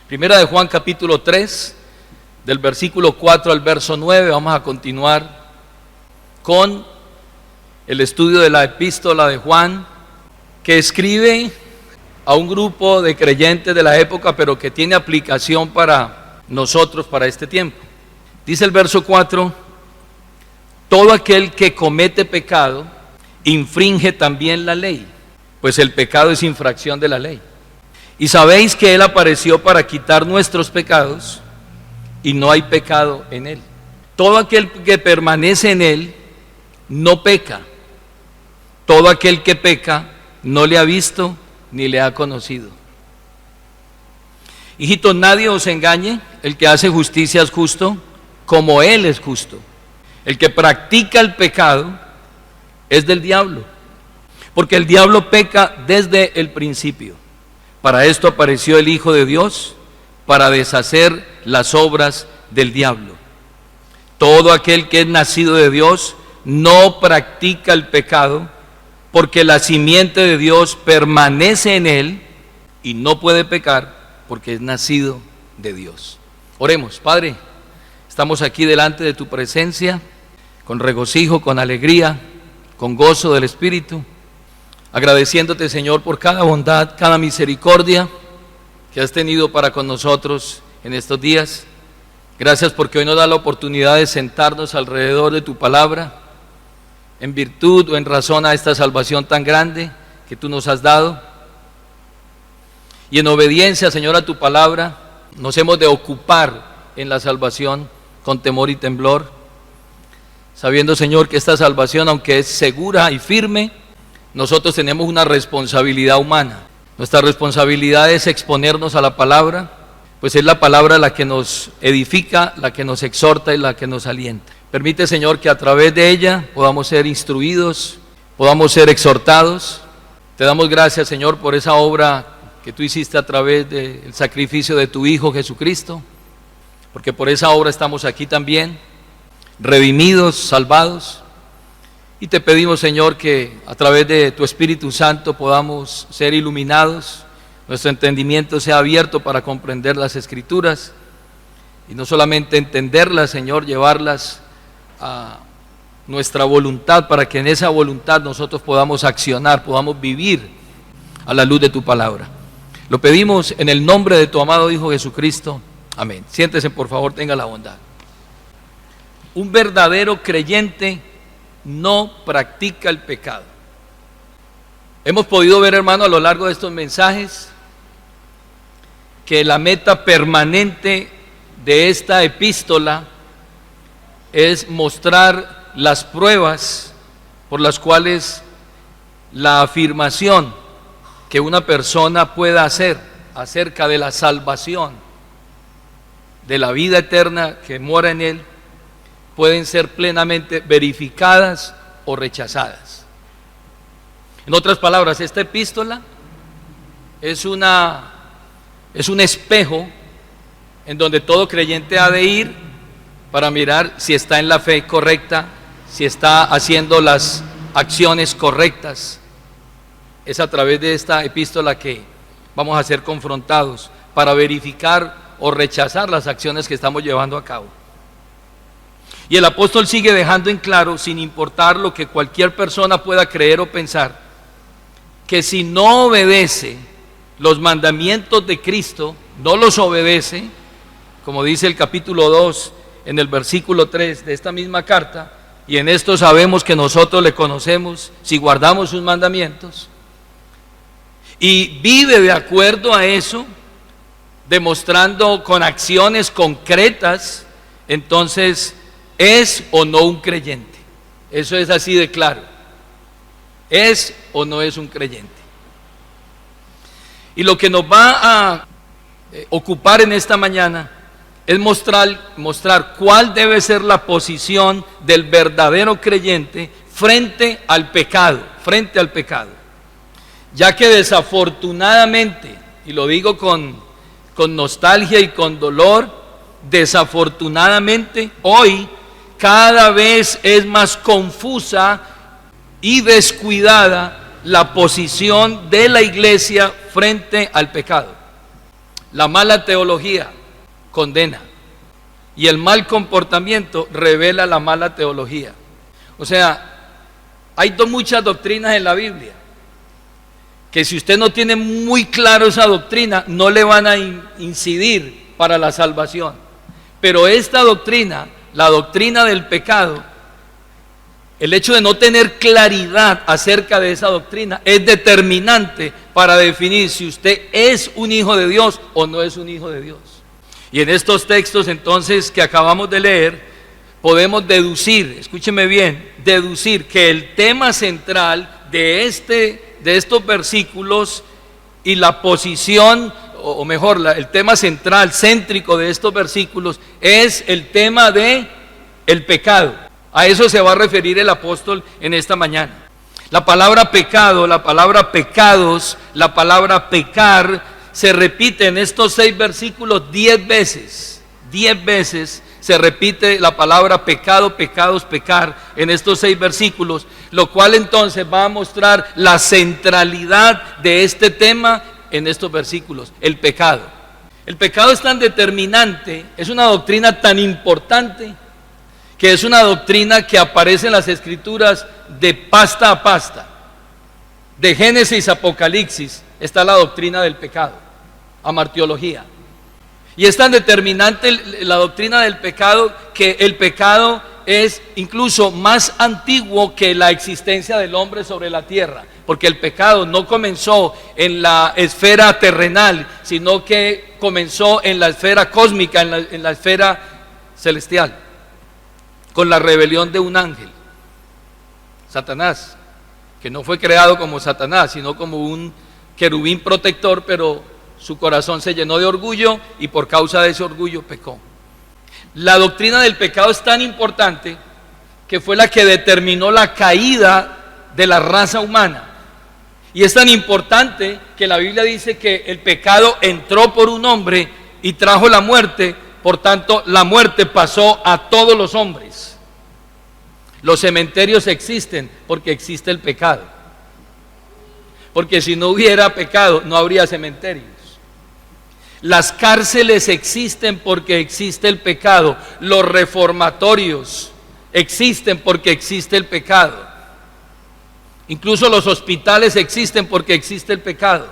Primera de Juan capítulo 3, del versículo 4 al verso 9, vamos a continuar con el estudio de la epístola de Juan, que escribe a un grupo de creyentes de la época, pero que tiene aplicación para nosotros, para este tiempo. Dice el verso 4, todo aquel que comete pecado, infringe también la ley, pues el pecado es infracción de la ley. Y sabéis que Él apareció para quitar nuestros pecados, y no hay pecado en Él. Todo aquel que permanece en Él, no peca. Todo aquel que peca, no le ha visto ni le ha conocido. Hijitos, nadie os engañe, el que hace justicia es justo, como Él es justo. El que practica el pecado es del diablo, porque el diablo peca desde el principio. Para esto apareció el Hijo de Dios, para deshacer las obras del diablo. Todo aquel que es nacido de Dios no practica el pecado, porque la simiente de Dios permanece en él y no puede pecar porque es nacido de Dios. Oremos. Padre, estamos aquí delante de tu presencia con regocijo, con alegría, con gozo del Espíritu, agradeciéndote, Señor, por cada bondad, cada misericordia que has tenido para con nosotros en estos días. Gracias porque hoy nos da la oportunidad de sentarnos alrededor de tu palabra, en virtud o en razón a esta salvación tan grande que tú nos has dado. Y en obediencia, Señor, a tu palabra, nos hemos de ocupar en la salvación con temor y temblor, sabiendo, Señor, que esta salvación, aunque es segura y firme, nosotros tenemos una responsabilidad humana. Nuestra responsabilidad es exponernos a la palabra, pues es la palabra la que nos edifica, la que nos exhorta y la que nos alienta. Permite, Señor, que a través de ella podamos ser instruidos, podamos ser exhortados. Te damos gracias, Señor, por esa obra que tú hiciste a través del sacrificio de tu Hijo Jesucristo, porque por esa obra estamos aquí también, redimidos, salvados. Y te pedimos, Señor, que a través de tu Espíritu Santo podamos ser iluminados, nuestro entendimiento sea abierto para comprender las Escrituras, y no solamente entenderlas, Señor, llevarlas a nuestra voluntad, para que en esa voluntad nosotros podamos accionar, podamos vivir a la luz de tu palabra. Lo pedimos en el nombre de tu amado Hijo Jesucristo. Amén. Siéntese, por favor, tenga la bondad. Un verdadero creyente no practica el pecado. Hemos podido ver, hermano, a lo largo de estos mensajes, que la meta permanente de esta epístola es mostrar las pruebas por las cuales la afirmación que una persona pueda hacer acerca de la salvación, de la vida eterna que mora en él, pueden ser plenamente verificadas o rechazadas. En otras palabras, esta epístola es un espejo en donde todo creyente ha de ir para mirar si está en la fe correcta, si está haciendo las acciones correctas. Es a través de esta epístola que vamos a ser confrontados para verificar o rechazar las acciones que estamos llevando a cabo. Y el apóstol sigue dejando en claro, sin importar lo que cualquier persona pueda creer o pensar, que si no obedece los mandamientos de Cristo, no los obedece, como dice el capítulo 2 en el versículo 3 de esta misma carta, y en esto sabemos que nosotros le conocemos si guardamos sus mandamientos, y vive de acuerdo a eso, demostrando con acciones concretas, entonces ¿es o no un creyente? Eso es así de claro. ¿Es o no es un creyente? Y lo que nos va a ocupar en esta mañana es mostrar cuál debe ser la posición del verdadero creyente frente al pecado, ya que desafortunadamente, y lo digo con nostalgia y con dolor, desafortunadamente hoy cada vez es más confusa y descuidada la posición de la iglesia frente al pecado. La mala teología condena y el mal comportamiento revela la mala teología. O sea, hay muchas doctrinas en la Biblia que si usted no tiene muy claro esa doctrina, no le van a incidir para la salvación. Pero esta doctrina, la doctrina del pecado, el hecho de no tener claridad acerca de esa doctrina es determinante para definir si usted es un hijo de Dios o no es un hijo de Dios. Y en estos textos entonces que acabamos de leer, podemos deducir, escúcheme bien, deducir que el tema central de estos versículos y la posición, o mejor, el tema central, céntrico de estos versículos es el tema de el pecado. A eso se va a referir el apóstol en esta mañana. La palabra pecado, la palabra pecados, la palabra pecar se repite en estos 6 versículos 10 veces. 10 veces se repite la palabra pecado, pecados, pecar en estos 6 versículos, lo cual entonces va a mostrar la centralidad de este tema en estos versículos, el pecado. El pecado es tan determinante, es una doctrina tan importante, que es una doctrina que aparece en las Escrituras de pasta a pasta. De Génesis a Apocalipsis está la doctrina del pecado, amartiología. Y es tan determinante la doctrina del pecado que el pecado es incluso más antiguo que la existencia del hombre sobre la tierra, porque el pecado no comenzó en la esfera terrenal, sino que comenzó en la esfera cósmica, en la esfera celestial, con la rebelión de un ángel, Satanás, que no fue creado como Satanás, sino como un querubín protector, pero su corazón se llenó de orgullo y por causa de ese orgullo pecó. La doctrina del pecado es tan importante que fue la que determinó la caída de la raza humana. Y es tan importante que la Biblia dice que el pecado entró por un hombre y trajo la muerte, por tanto la muerte pasó a todos los hombres. Los cementerios existen porque existe el pecado. Porque si no hubiera pecado, no habría cementerios. Las cárceles existen porque existe el pecado. Los reformatorios existen porque existe el pecado. Incluso los hospitales existen porque existe el pecado.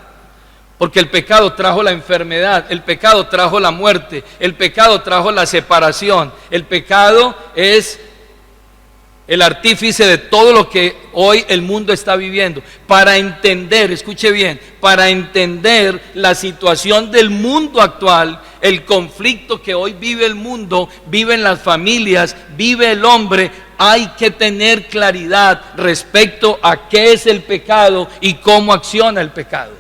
Porque el pecado trajo la enfermedad, el pecado trajo la muerte, el pecado trajo la separación. El pecado es el artífice de todo lo que hoy el mundo está viviendo. Para entender, escuche bien, para entender la situación del mundo actual, el conflicto que hoy vive el mundo, viven las familias, vive el hombre, hay que tener claridad respecto a qué es el pecado y cómo acciona el pecado.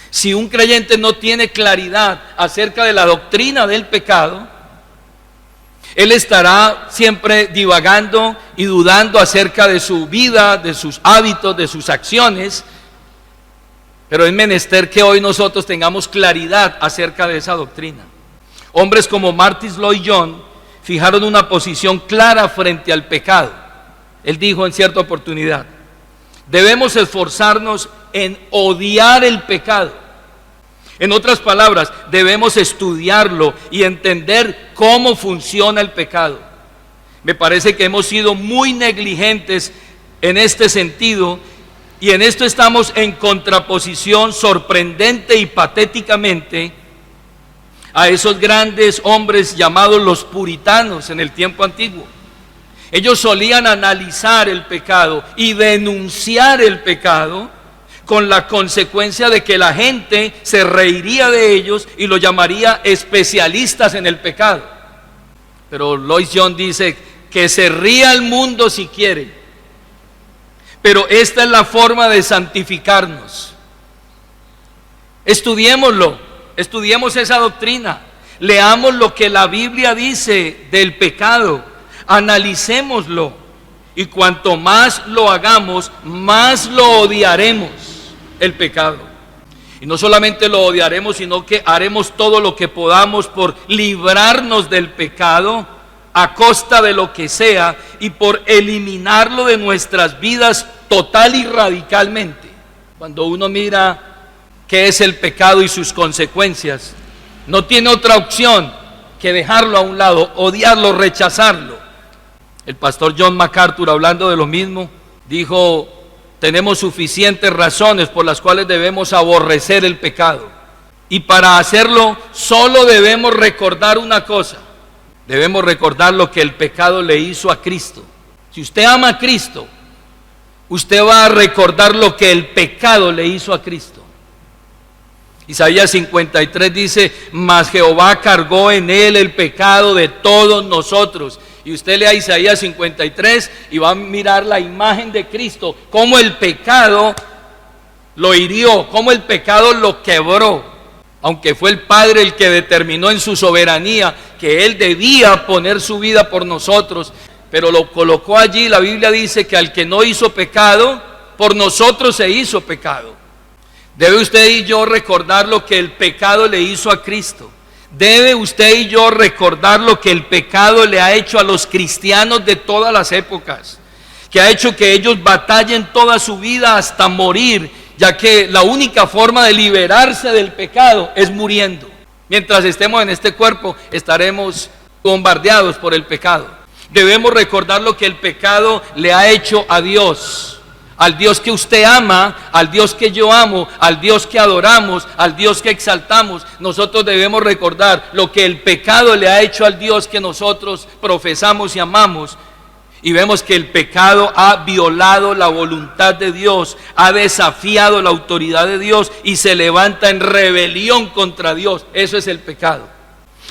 Si un creyente no tiene claridad acerca de la doctrina del pecado, él estará siempre divagando y dudando acerca de su vida, de sus hábitos, de sus acciones. Pero es menester que hoy nosotros tengamos claridad acerca de esa doctrina. Hombres como Martyn Lloyd-Jones fijaron una posición clara frente al pecado. Él dijo en cierta oportunidad: debemos esforzarnos en odiar el pecado. En otras palabras, debemos estudiarlo y entender cómo funciona el pecado. Me parece que hemos sido muy negligentes en este sentido, y en esto estamos en contraposición sorprendente y patéticamente a esos grandes hombres llamados los puritanos en el tiempo antiguo. Ellos solían analizar el pecado y denunciar el pecado, con la consecuencia de que la gente se reiría de ellos y lo llamaría especialistas en el pecado. Pero Lloyd-Jones dice que se ría el mundo si quiere, pero esta es la forma de santificarnos. Estudiémoslo, estudiemos esa doctrina, leamos lo que la Biblia dice del pecado, analicémoslo, y cuanto más lo hagamos, más lo odiaremos, el pecado. Y no solamente lo odiaremos, sino que haremos todo lo que podamos por librarnos del pecado a costa de lo que sea y por eliminarlo de nuestras vidas total y radicalmente. Cuando uno mira qué es el pecado y sus consecuencias, No tiene otra opción que dejarlo a un lado, odiarlo, rechazarlo. El pastor John MacArthur, hablando de lo mismo, dijo: tenemos suficientes razones por las cuales debemos aborrecer el pecado. Y para hacerlo solo debemos recordar una cosa. Debemos recordar lo que el pecado le hizo a Cristo. Si usted ama a Cristo, usted va a recordar lo que el pecado le hizo a Cristo. Isaías 53 dice: mas Jehová cargó en él el pecado de todos nosotros. Y usted lea Isaías 53 y va a mirar la imagen de Cristo, cómo el pecado lo hirió, cómo el pecado lo quebró. Aunque fue el Padre el que determinó en su soberanía que Él debía poner su vida por nosotros, pero lo colocó allí. La Biblia dice que al que no hizo pecado, por nosotros se hizo pecado. Debe usted y yo recordar lo que el pecado le hizo a Cristo. Debe usted y yo recordar lo que el pecado le ha hecho a los cristianos de todas las épocas, que ha hecho que ellos batallen toda su vida hasta morir, ya que la única forma de liberarse del pecado es muriendo. Mientras estemos en este cuerpo, estaremos bombardeados por el pecado. Debemos recordar lo que el pecado le ha hecho a Dios. Al Dios que usted ama, al Dios que yo amo, al Dios que adoramos, al Dios que exaltamos. Nosotros debemos recordar lo que el pecado le ha hecho al Dios que nosotros profesamos y amamos. Y vemos que el pecado ha violado la voluntad de Dios, ha desafiado la autoridad de Dios y se levanta en rebelión contra Dios. Eso es el pecado.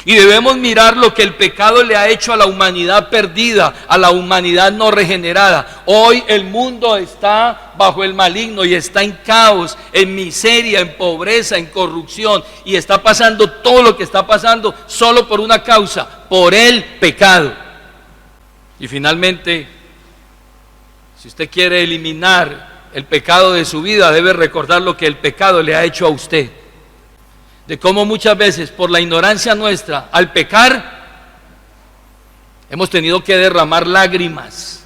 Y debemos mirar lo que el pecado le ha hecho a la humanidad perdida, a la humanidad no regenerada. Hoy el mundo está bajo el maligno y está en caos, en miseria, en pobreza, en corrupción. Y está pasando todo lo que está pasando solo por una causa: por el pecado. Y finalmente, si usted quiere eliminar el pecado de su vida, debe recordar lo que el pecado le ha hecho a usted. De cómo muchas veces, por la ignorancia nuestra, al pecar, hemos tenido que derramar lágrimas,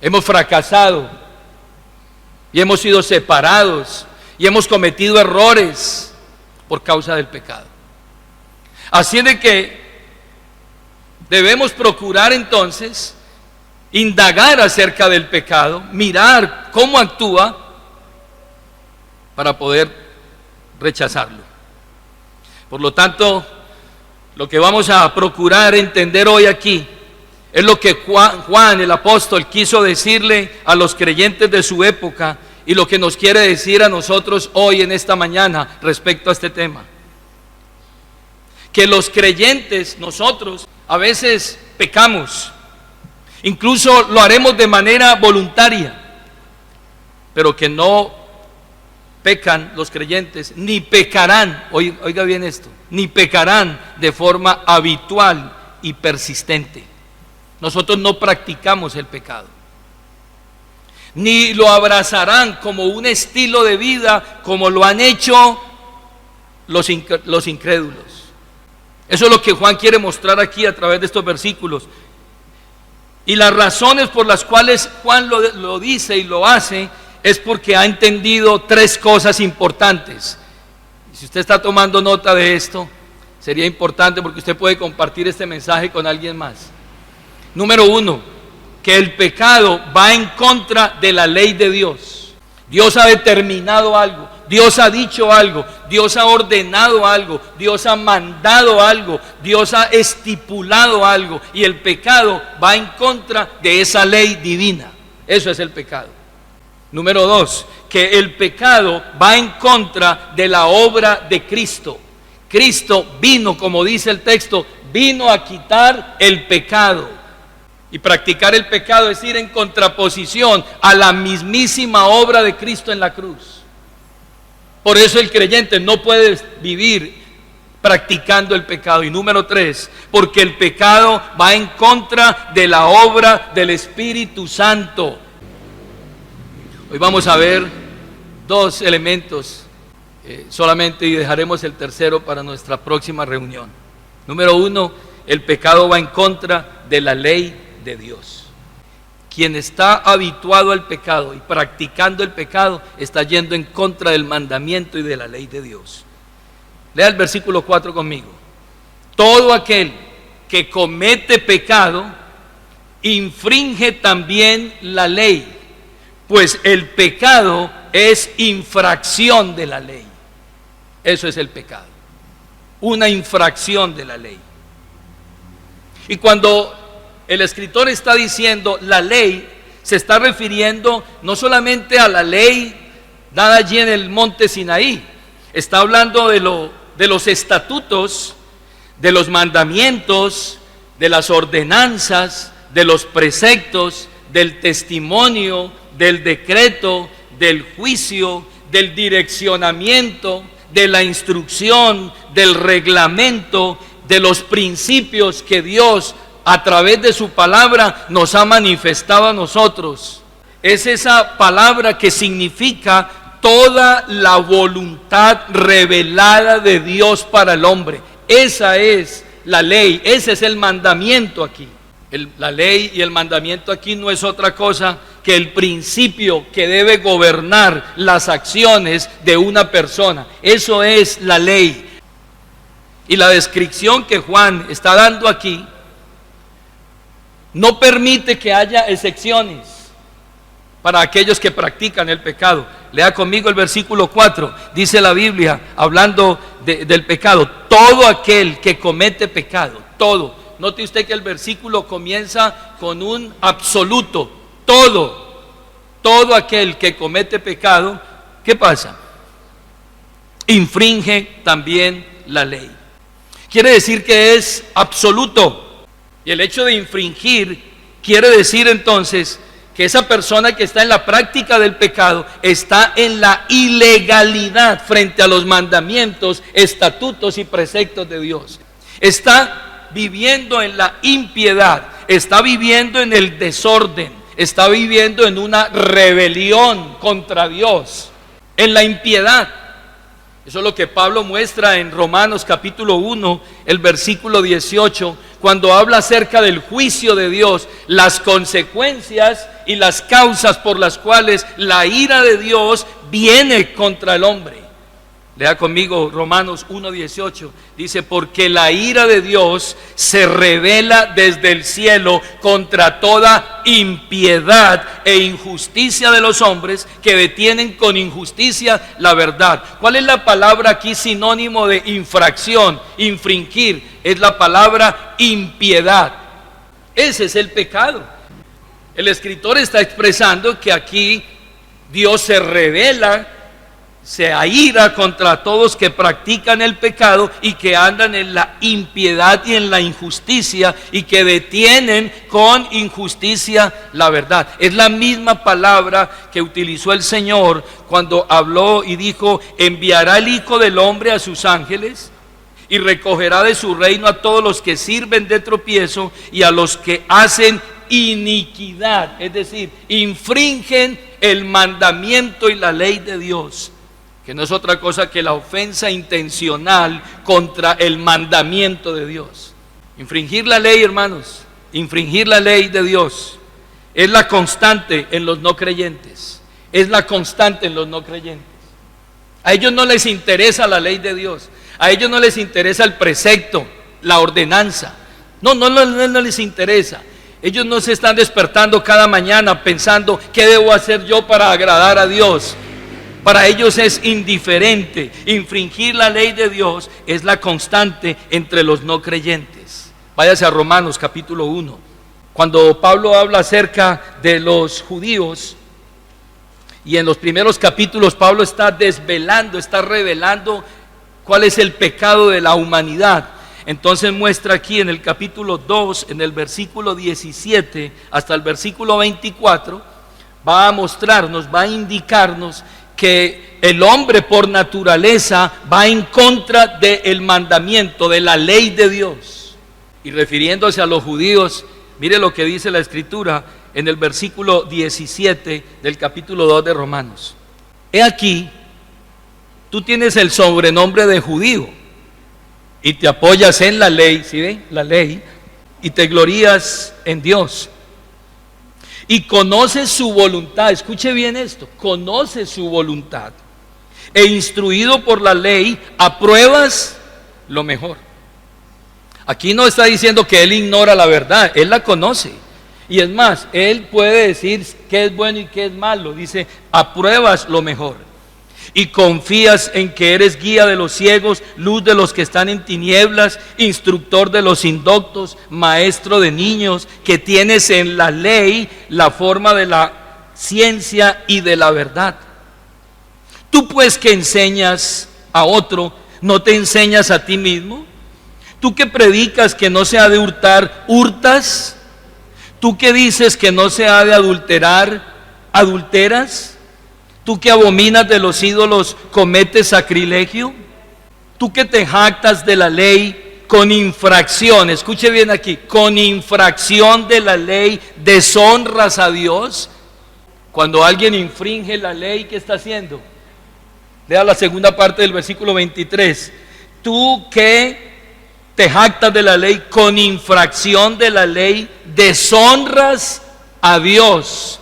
hemos fracasado y hemos sido separados y hemos cometido errores por causa del pecado. Así de que debemos procurar entonces indagar acerca del pecado, mirar cómo actúa para poder rechazarlo. Por lo tanto, lo que vamos a procurar entender hoy aquí es lo que Juan el apóstol quiso decirle a los creyentes de su época y lo que nos quiere decir a nosotros hoy en esta mañana respecto a este tema. Que los creyentes, nosotros, a veces pecamos, incluso lo haremos de manera voluntaria, pero que no pecan los creyentes, ni pecarán, oiga bien esto, ni pecarán de forma habitual y persistente. Nosotros no practicamos el pecado, ni lo abrazarán como un estilo de vida como lo han hecho los incrédulos. Eso es lo que Juan quiere mostrar aquí a través de estos versículos. Y las razones por las cuales Juan lo dice y lo hace es porque ha entendido tres cosas importantes. Y si usted está tomando nota de esto, sería importante porque usted puede compartir este mensaje con alguien más. Número uno, que el pecado va en contra de la ley de Dios. Dios ha determinado algo, Dios ha dicho algo, Dios ha ordenado algo, Dios ha mandado algo, Dios ha estipulado algo, y el pecado va en contra de esa ley divina. Eso es el pecado. Número dos, que el pecado va en contra de la obra de Cristo. Cristo vino, como dice el texto, vino a quitar el pecado. Y practicar el pecado es ir en contraposición a la mismísima obra de Cristo en la cruz. Por eso el creyente no puede vivir practicando el pecado. Y número tres, porque el pecado va en contra de la obra del Espíritu Santo. Hoy vamos a ver dos elementos solamente, y dejaremos el tercero para nuestra próxima reunión. Número uno, el pecado va en contra de la ley de Dios. Quien está habituado al pecado y practicando el pecado está yendo en contra del mandamiento y de la ley de Dios. Lea el versículo 4 conmigo. Todo aquel que comete pecado infringe también la ley, pues el pecado es infracción de la ley. Eso es el pecado, una infracción de la ley. Y cuando el escritor está diciendo la ley, se está refiriendo no solamente a la ley dada allí en el monte Sinaí, está hablando de los estatutos, de los mandamientos, de las ordenanzas, de los preceptos, del testimonio, del decreto, del juicio, del direccionamiento, de la instrucción, del reglamento, de los principios que Dios a través de su palabra nos ha manifestado a nosotros. Es esa palabra que significa toda la voluntad revelada de Dios para el hombre. Esa es la ley, ese es el mandamiento aquí. La ley y el mandamiento aquí no es otra cosa que el principio que debe gobernar las acciones de una persona. Eso es la ley. Y la descripción que Juan está dando aquí no permite que haya excepciones para aquellos que practican el pecado. Lea conmigo el versículo 4, dice la Biblia, hablando del pecado, todo aquel que comete pecado, todo. Note usted que el versículo comienza con un absoluto, todo aquel que comete pecado, ¿qué pasa? Infringe también la ley. Quiere decir que es absoluto. Y el hecho de infringir quiere decir entonces que esa persona que está en la práctica del pecado está en la ilegalidad frente a los mandamientos, estatutos y preceptos de Dios. Está viviendo en la impiedad, está viviendo en el desorden, está viviendo en una rebelión contra Dios, en la impiedad. Eso es lo que Pablo muestra en Romanos capítulo 1, el versículo 18, cuando habla acerca del juicio de Dios, las consecuencias y las causas por las cuales la ira de Dios viene contra el hombre. Lea conmigo Romanos 1:18, dice, porque la ira de Dios se revela desde el cielo contra toda impiedad e injusticia de los hombres que detienen con injusticia la verdad. ¿Cuál es la palabra aquí sinónimo de infracción, infringir? Es la palabra impiedad. Ese es el pecado. El escritor está expresando que aquí Dios se revela, se aira contra todos que practican el pecado y que andan en la impiedad y en la injusticia y que detienen con injusticia la verdad. Es la misma palabra que utilizó el Señor cuando habló y dijo, enviará el Hijo del Hombre a sus ángeles y recogerá de su reino a todos los que sirven de tropiezo y a los que hacen iniquidad, es decir, infringen el mandamiento y la ley de Dios, que no es otra cosa que la ofensa intencional contra el mandamiento de Dios. Infringir la ley, hermanos, infringir la ley de Dios es la constante en los no creyentes, es la constante en los no creyentes. A ellos no les interesa la ley de Dios, a ellos no les interesa el precepto, la ordenanza, no les interesa. Ellos no se están despertando cada mañana pensando, ¿qué debo hacer yo para agradar a Dios? Para ellos es indiferente. Infringir la ley de Dios es la constante entre los no creyentes. Váyase a Romanos capítulo 1. Cuando Pablo habla acerca de los judíos, y en los primeros capítulos Pablo está desvelando, está revelando cuál es el pecado de la humanidad. Entonces muestra aquí en el capítulo 2, en el versículo 17 hasta el versículo 24, va a mostrarnos, va a indicarnos que el hombre por naturaleza va en contra del mandamiento, de la ley de Dios. Y refiriéndose a los judíos, mire lo que dice la Escritura en el versículo 17 del capítulo 2 de Romanos. He aquí, tú tienes el sobrenombre de judío y te apoyas en la ley, ¿sí ven? La ley, y te glorías en Dios. Y conoces su voluntad, escuche bien esto, conoces su voluntad, e instruido por la ley, apruebas lo mejor. Aquí no está diciendo que él ignora la verdad, él la conoce. Y es más, él puede decir qué es bueno y qué es malo. Dice, apruebas lo mejor. Y confías en que eres guía de los ciegos, luz de los que están en tinieblas, instructor de los indoctos, maestro de niños, que tienes en la ley la forma de la ciencia y de la verdad. Tú pues que enseñas a otro, ¿no te enseñas a ti mismo? Tú que predicas que no se ha de hurtar, ¿hurtas? Tú que dices que no se ha de adulterar, ¿adulteras? Tú que abominas de los ídolos, ¿cometes sacrilegio? Tú que te jactas de la ley con infracción, escuche bien aquí, con infracción de la ley, ¿deshonras a Dios? Cuando alguien infringe la ley, ¿qué está haciendo? Lea la segunda parte del versículo 23. Tú que te jactas de la ley, con infracción de la ley, deshonras a Dios.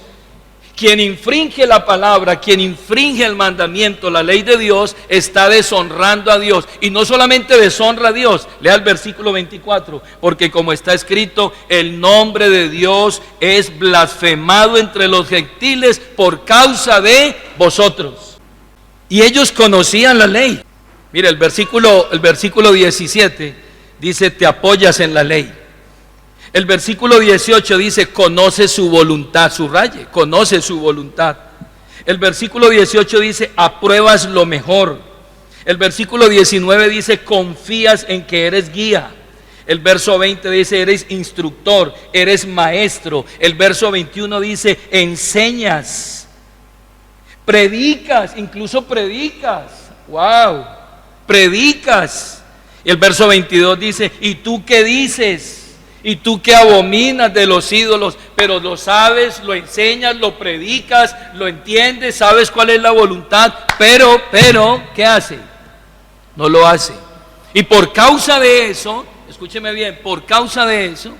Quien infringe la palabra, quien infringe el mandamiento, la ley de Dios, está deshonrando a Dios. Y no solamente deshonra a Dios, lea el versículo 24, porque como está escrito, el nombre de Dios es blasfemado entre los gentiles por causa de vosotros. Y ellos conocían la ley. Mira, el versículo 17 dice, te apoyas en la ley. El versículo 18 dice, conoce su voluntad, subraye, conoce su voluntad. El versículo 18 dice, apruebas lo mejor. El versículo 19 dice, confías en que eres guía. El verso 20 dice, eres instructor, eres maestro. El verso 21 dice, enseñas, predicas, incluso predicas. ¡Wow! Predicas. Y el verso 22 dice, ¿y tú qué dices? Y tú que abominas de los ídolos, pero lo sabes, lo enseñas, lo predicas, lo entiendes, sabes cuál es la voluntad, pero, ¿qué hace? No lo hace. Y por causa de eso, escúcheme bien, por causa de eso,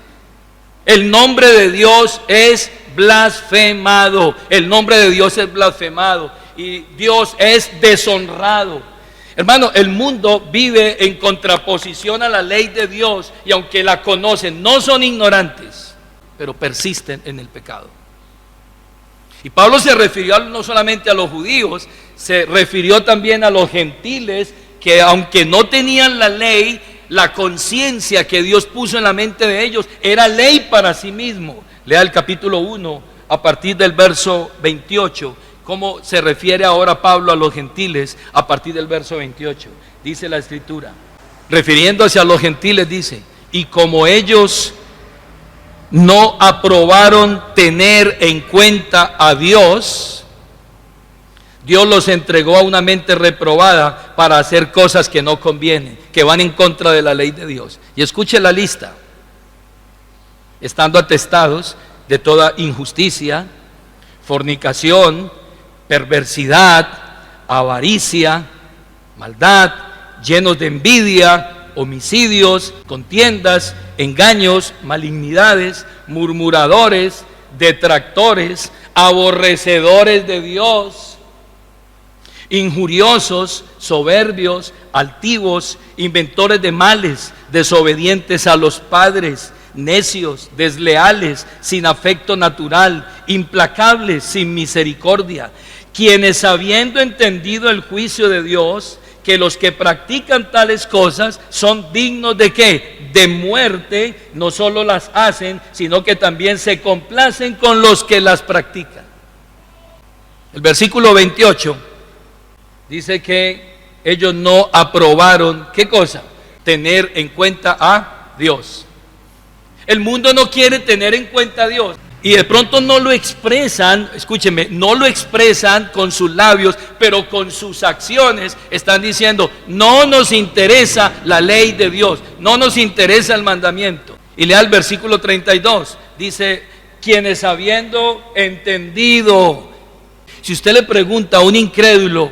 el nombre de Dios es blasfemado. El nombre de Dios es blasfemado y Dios es deshonrado. Hermano, el mundo vive en contraposición a la ley de Dios y aunque la conocen, no son ignorantes, pero persisten en el pecado. Y Pablo se refirió no solamente a los judíos, se refirió también a los gentiles que aunque no tenían la ley, la conciencia que Dios puso en la mente de ellos era ley para sí mismo. Lea el capítulo 1 a partir del verso 28. ¿Cómo se refiere ahora Pablo a los gentiles a partir del verso 28? Dice la escritura, refiriéndose a los gentiles, dice, y como ellos no aprobaron tener en cuenta a Dios, Dios los entregó a una mente reprobada para hacer cosas que no convienen, que van en contra de la ley de Dios. Y escuche la lista, estando atestados de toda injusticia, fornicación, perversidad, avaricia, maldad, llenos de envidia, homicidios, contiendas, engaños, malignidades, murmuradores, detractores, aborrecedores de Dios, injuriosos, soberbios, altivos, inventores de males, desobedientes a los padres, necios, desleales, sin afecto natural, implacables, sin misericordia, quienes habiendo entendido el juicio de Dios, que los que practican tales cosas son dignos de ¿qué? De muerte, no solo las hacen, sino que también se complacen con los que las practican. El versículo 28 dice que ellos no aprobaron, ¿qué cosa? Tener en cuenta a Dios. El mundo no quiere tener en cuenta a Dios y de pronto no lo expresan, escúcheme, no lo expresan con sus labios, pero con sus acciones están diciendo, no nos interesa la ley de Dios, no nos interesa el mandamiento. Y lea el versículo 32, dice, quienes habiendo entendido. Si usted le pregunta a un incrédulo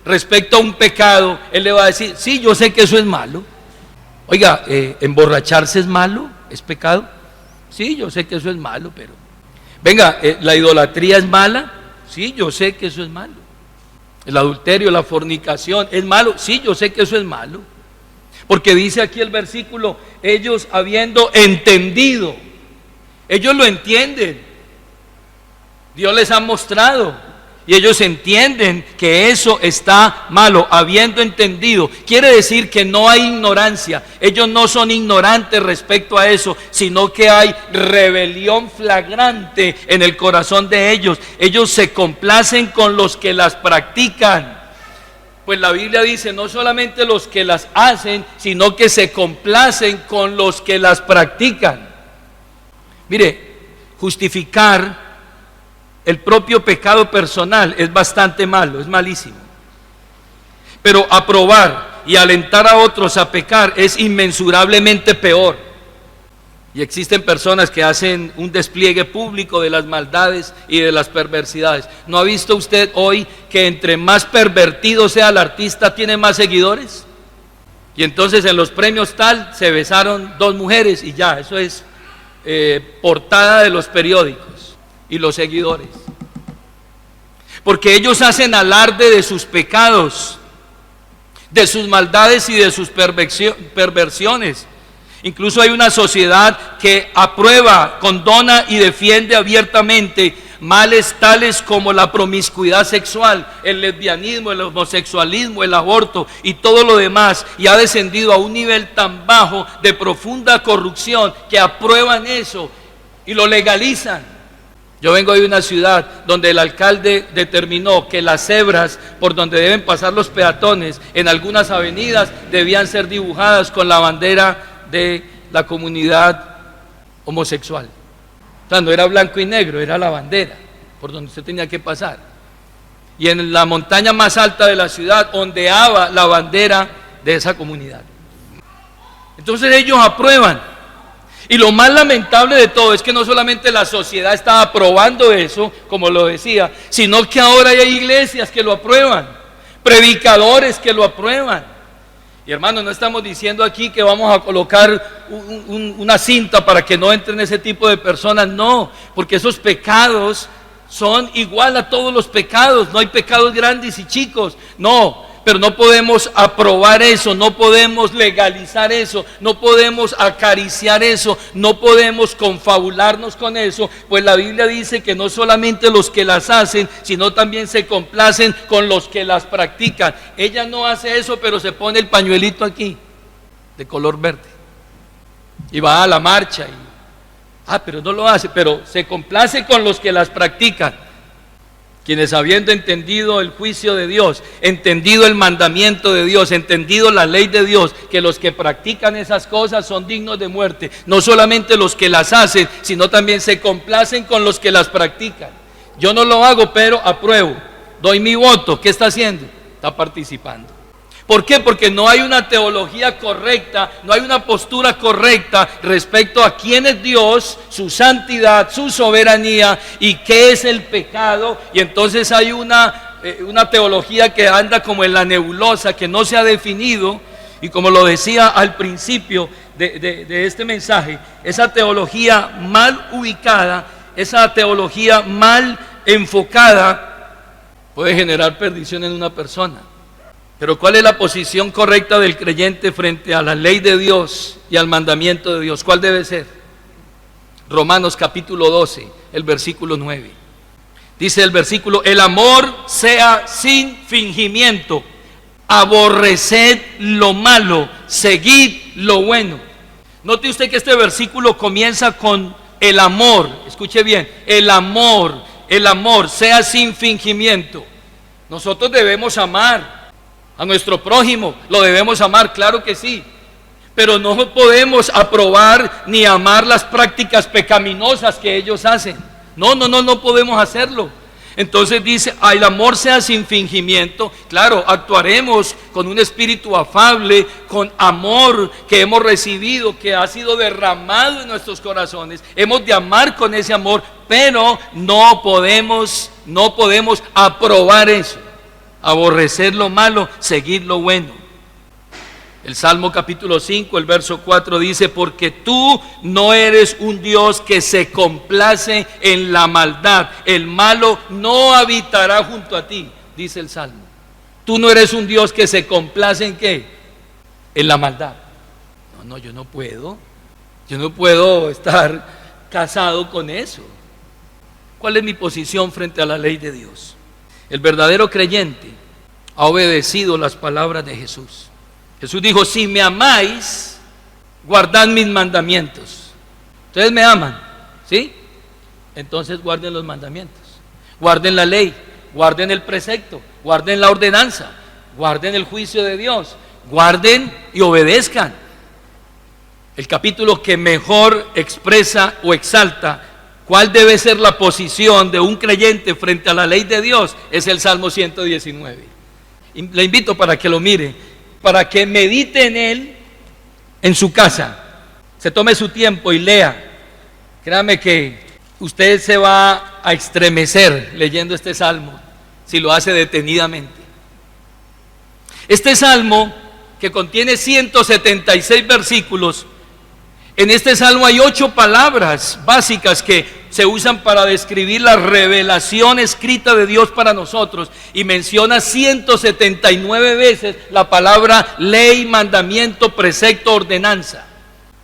respecto a un pecado, él le va a decir, sí, yo sé que eso es malo. Oiga, ¿emborracharse es malo? ¿Es pecado? Sí, yo sé que eso es malo, pero... Venga, ¿la idolatría es mala? Sí, yo sé que eso es malo. El adulterio, la fornicación, ¿es malo? Sí, yo sé que eso es malo. Porque dice aquí el versículo, ellos habiendo entendido, ellos lo entienden. Dios les ha mostrado y ellos entienden que eso está malo, habiendo entendido. Quiere decir que no hay ignorancia. Ellos no son ignorantes respecto a eso, sino que hay rebelión flagrante en el corazón de ellos. Ellos se complacen con los que las practican. Pues la Biblia dice, no solamente los que las hacen, sino que se complacen con los que las practican. Mire, justificar el propio pecado personal es bastante malo, es malísimo. Pero aprobar y alentar a otros a pecar es inmensurablemente peor. Y existen personas que hacen un despliegue público de las maldades y de las perversidades. ¿No ha visto usted hoy que entre más pervertido sea el artista tiene más seguidores? Y entonces en los premios tal se besaron 2 mujeres y ya, eso es portada de los periódicos. Y los seguidores, porque ellos hacen alarde de sus pecados, de sus maldades y de sus perversiones. Incluso hay una sociedad que aprueba, condona y defiende abiertamente males tales como la promiscuidad sexual, el lesbianismo, el homosexualismo, el aborto y todo lo demás, y ha descendido a un nivel tan bajo de profunda corrupción que aprueban eso y lo legalizan. Yo vengo de una ciudad donde el alcalde determinó que las cebras por donde deben pasar los peatones en algunas avenidas debían ser dibujadas con la bandera de la comunidad homosexual. O sea, no era blanco y negro, era la bandera por donde usted tenía que pasar. Y en la montaña más alta de la ciudad ondeaba la bandera de esa comunidad. Entonces ellos aprueban. Y lo más lamentable de todo es que no solamente la sociedad está aprobando eso, como lo decía, sino que ahora hay iglesias que lo aprueban, predicadores que lo aprueban. Y hermanos, no estamos diciendo aquí que vamos a colocar una cinta para que no entren ese tipo de personas, no, porque esos pecados son igual a todos los pecados, no hay pecados grandes y chicos, no. Pero no podemos aprobar eso, no podemos legalizar eso, no podemos acariciar eso, no podemos confabularnos con eso, pues la Biblia dice que no solamente los que las hacen, sino también se complacen con los que las practican. Ella no hace eso, pero se pone el pañuelito aquí, de color verde, y va a la marcha, pero no lo hace, pero se complace con los que las practican. Quienes habiendo entendido el juicio de Dios, entendido el mandamiento de Dios, entendido la ley de Dios, que los que practican esas cosas son dignos de muerte, no solamente los que las hacen, sino también se complacen con los que las practican. Yo no lo hago, pero apruebo, doy mi voto. ¿Qué está haciendo? Está participando. ¿Por qué? Porque no hay una teología correcta, no hay una postura correcta respecto a quién es Dios, su santidad, su soberanía y qué es el pecado. Y entonces hay una teología que anda como en la nebulosa, que no se ha definido. Y como lo decía al principio de este mensaje, esa teología mal ubicada, esa teología mal enfocada, puede generar perdición en una persona. Pero ¿cuál es la posición correcta del creyente frente a la ley de Dios y al mandamiento de Dios? ¿Cuál debe ser? Romanos capítulo 12, el versículo 9. Dice el versículo, el amor sea sin fingimiento, aborreced lo malo, seguid lo bueno. Note usted que este versículo comienza con el amor, escuche bien, el amor sea sin fingimiento. Nosotros debemos amar a nuestro prójimo, lo debemos amar, claro que sí, pero no podemos aprobar ni amar las prácticas pecaminosas que ellos hacen. No podemos hacerlo. Entonces dice, el amor sea sin fingimiento. Claro, actuaremos con un espíritu afable, con amor que hemos recibido, que ha sido derramado en nuestros corazones. Hemos de amar con ese amor, pero no podemos aprobar eso. Aborrecer lo malo, seguir lo bueno. El Salmo capítulo 5, el verso 4 dice, porque tú no eres un Dios que se complace en la maldad, el malo no habitará junto a ti, dice el Salmo. Tú no eres un Dios que se complace ¿en qué? En la maldad. No, yo no puedo. Yo no puedo estar casado con eso. ¿Cuál es mi posición frente a la ley de Dios? El verdadero creyente ha obedecido las palabras de Jesús. Jesús dijo, si me amáis, guardad mis mandamientos. Ustedes me aman, ¿sí? Entonces guarden los mandamientos, guarden la ley, guarden el precepto, guarden la ordenanza, guarden el juicio de Dios, guarden y obedezcan. El capítulo que mejor expresa o exalta cuál debe ser la posición de un creyente frente a la ley de Dios es el Salmo 119. Y le invito para que lo mire, para que medite en él en su casa, se tome su tiempo y lea. Créame que usted se va a estremecer leyendo este salmo si lo hace detenidamente. Este salmo, que contiene 176 versículos, en este salmo hay 8 palabras básicas que se usan para describir la revelación escrita de Dios para nosotros, y menciona 179 veces la palabra ley, mandamiento, precepto, ordenanza.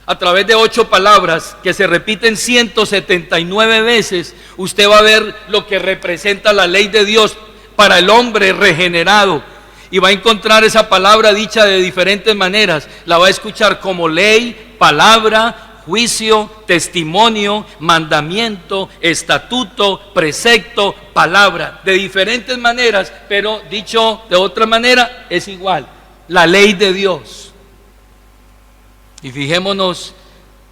A través de 8 palabras que se repiten 179 veces, usted va a ver lo que representa la ley de Dios para el hombre regenerado, y va a encontrar esa palabra dicha de diferentes maneras. La va a escuchar como ley, palabra, juicio, testimonio, mandamiento, estatuto, precepto, palabra, de diferentes maneras, pero dicho de otra manera es igual, la ley de Dios. Y fijémonos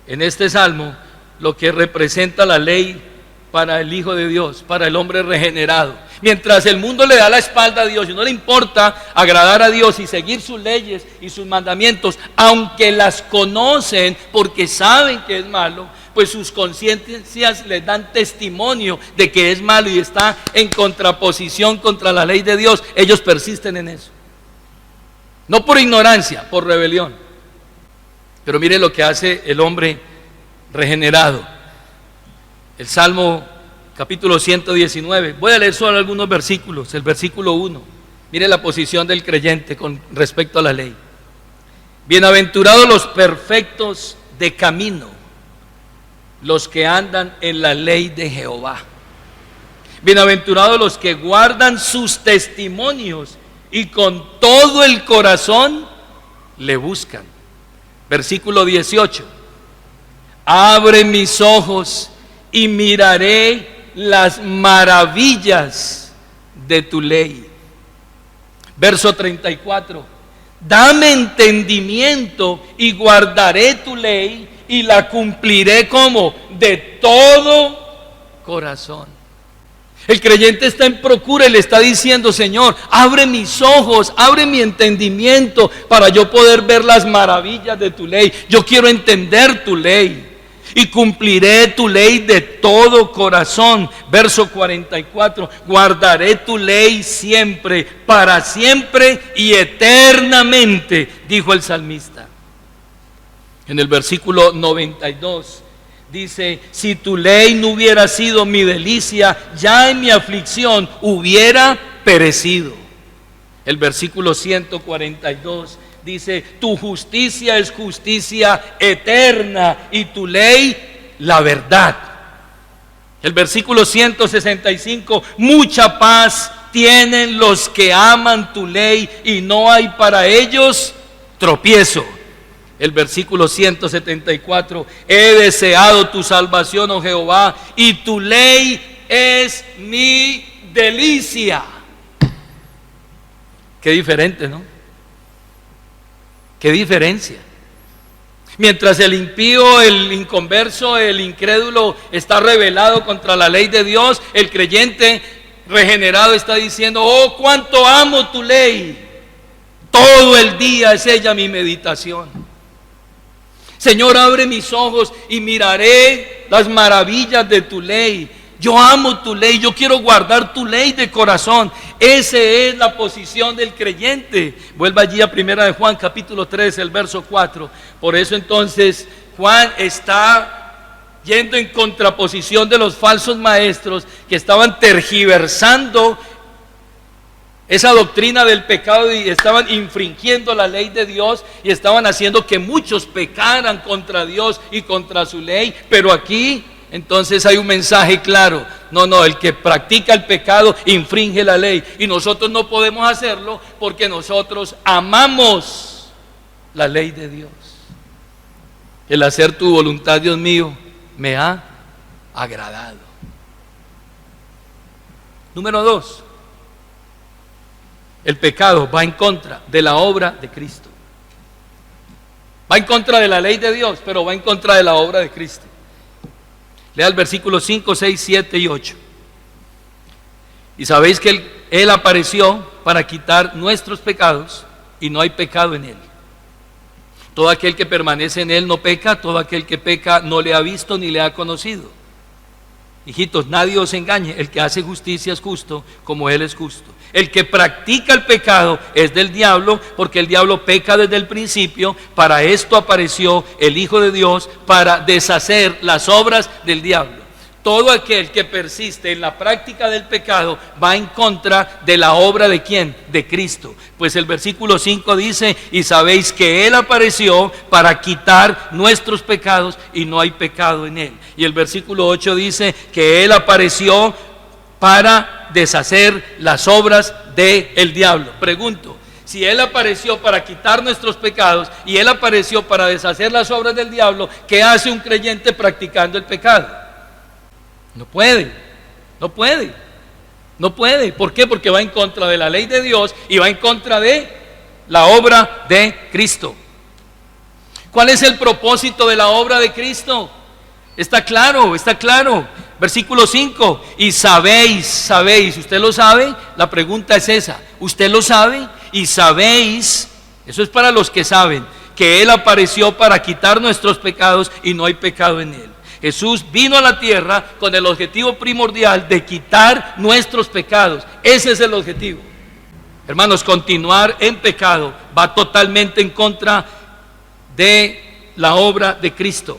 en este salmo lo que representa la ley para el Hijo de Dios, para el hombre regenerado. Mientras el mundo le da la espalda a Dios y no le importa agradar a Dios y seguir sus leyes y sus mandamientos, aunque las conocen porque saben que es malo, pues sus conciencias les dan testimonio de que es malo y está en contraposición contra la ley de Dios, ellos persisten en eso. No por ignorancia, por rebelión. Pero mire lo que hace el hombre regenerado. El Salmo capítulo 119, voy a leer solo algunos versículos. El versículo 1, mire la posición del creyente con respecto a la ley. Bienaventurados los perfectos de camino, los que andan en la ley de Jehová. Bienaventurados los que guardan sus testimonios y con todo el corazón le buscan. Versículo 18, abre mis ojos y miraré las maravillas de tu ley. Verso 34, dame entendimiento y guardaré tu ley y la cumpliré como de todo corazón. El creyente está en procura y le está diciendo, Señor, abre mis ojos, abre mi entendimiento para yo poder ver las maravillas de tu ley. Yo quiero entender tu ley y cumpliré tu ley de todo corazón. Verso 44, guardaré tu ley siempre, para siempre y eternamente, dijo el salmista. En el versículo 92 dice, si tu ley no hubiera sido mi delicia, ya en mi aflicción hubiera perecido. El versículo 142 dice, tu justicia es justicia eterna y tu ley la verdad. El versículo 165, mucha paz tienen los que aman tu ley y no hay para ellos tropiezo. El versículo 174, he deseado tu salvación, oh Jehová, y tu ley es mi delicia. Qué diferente, ¿no? Qué diferencia. Mientras el impío, el inconverso, el incrédulo está rebelado contra la ley de Dios, el creyente regenerado está diciendo, oh, cuánto amo tu ley. Todo el día es ella mi meditación. Señor, abre mis ojos y miraré las maravillas de tu ley. Yo amo tu ley, yo quiero guardar tu ley de corazón. Esa es la posición del creyente. Vuelva allí a 1 de Juan capítulo 3, el verso 4. Por eso entonces Juan está yendo en contraposición de los falsos maestros que estaban tergiversando esa doctrina del pecado y estaban infringiendo la ley de Dios y estaban haciendo que muchos pecaran contra Dios y contra su ley. Pero aquí entonces hay un mensaje claro: no, el que practica el pecado infringe la ley, y nosotros no podemos hacerlo porque nosotros amamos la ley de Dios. El hacer tu voluntad, Dios mío, me ha agradado. Número 2, el pecado va en contra de la obra de Cristo. Va en contra de la ley de Dios, pero va en contra de la obra de Cristo. Lea el versículo 5, 6, 7 y 8. Y sabéis que Él apareció para quitar nuestros pecados, y no hay pecado en Él. Todo aquel que permanece en Él no peca, todo aquel que peca no le ha visto ni le ha conocido. Hijitos, nadie os engañe, el que hace justicia es justo como Él es justo. El que practica el pecado es del diablo, porque el diablo peca desde el principio. Para esto apareció el Hijo de Dios, para deshacer las obras del diablo. Todo aquel que persiste en la práctica del pecado va en contra de la obra ¿de quién? De Cristo. Pues el versículo 5 dice: y sabéis que Él apareció para quitar nuestros pecados, y no hay pecado en Él. Y el versículo 8 dice que Él apareció para deshacer las obras del diablo. Pregunto: si Él apareció para quitar nuestros pecados y Él apareció para deshacer las obras del diablo, ¿qué hace un creyente practicando el pecado? No puede. ¿Por qué? Porque va en contra de la ley de Dios y va en contra de la obra de Cristo. ¿Cuál es el propósito de la obra de Cristo? Está claro. Versículo 5, y sabéis, ¿usted lo sabe? La pregunta es esa: ¿usted lo sabe? Y sabéis, eso es para los que saben, que Él apareció para quitar nuestros pecados y no hay pecado en Él. Jesús vino a la tierra con el objetivo primordial de quitar nuestros pecados. Ese es el objetivo. Hermanos, continuar en pecado va totalmente en contra de la obra de Cristo.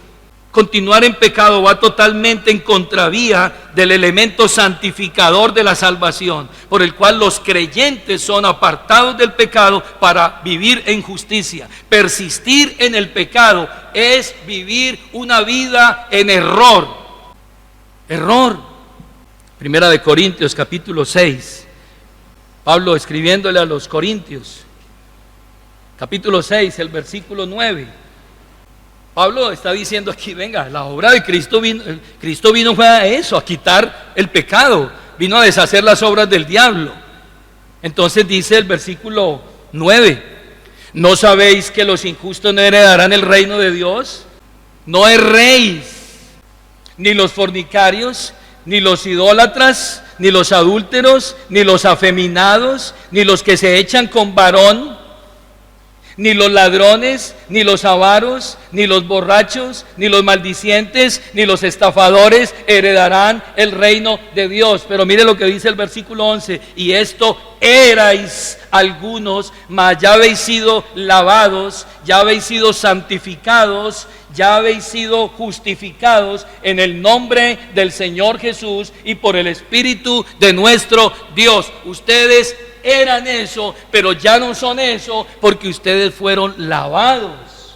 Continuar en pecado va totalmente en contravía del elemento santificador de la salvación, por el cual los creyentes son apartados del pecado para vivir en justicia. Persistir en el pecado es vivir una vida en error. Primera de Corintios capítulo 6. Pablo escribiéndole a los Corintios, capítulo 6, el versículo 9. Pablo está diciendo aquí: venga, la obra de Cristo vino fue a eso, a quitar el pecado, vino a deshacer las obras del diablo. Entonces dice el versículo 9: ¿no sabéis que los injustos no heredarán el reino de Dios? No erréis, ni los fornicarios, ni los idólatras, ni los adúlteros, ni los afeminados, ni los que se echan con varón, ni los ladrones, ni los avaros, ni los borrachos, ni los maldicientes, ni los estafadores heredarán el reino de Dios. Pero mire lo que dice el versículo 11: y esto erais algunos, mas ya habéis sido lavados, ya habéis sido santificados, ya habéis sido justificados en el nombre del Señor Jesús y por el Espíritu de nuestro Dios. Ustedes eran eso, pero ya no son eso, porque ustedes fueron lavados,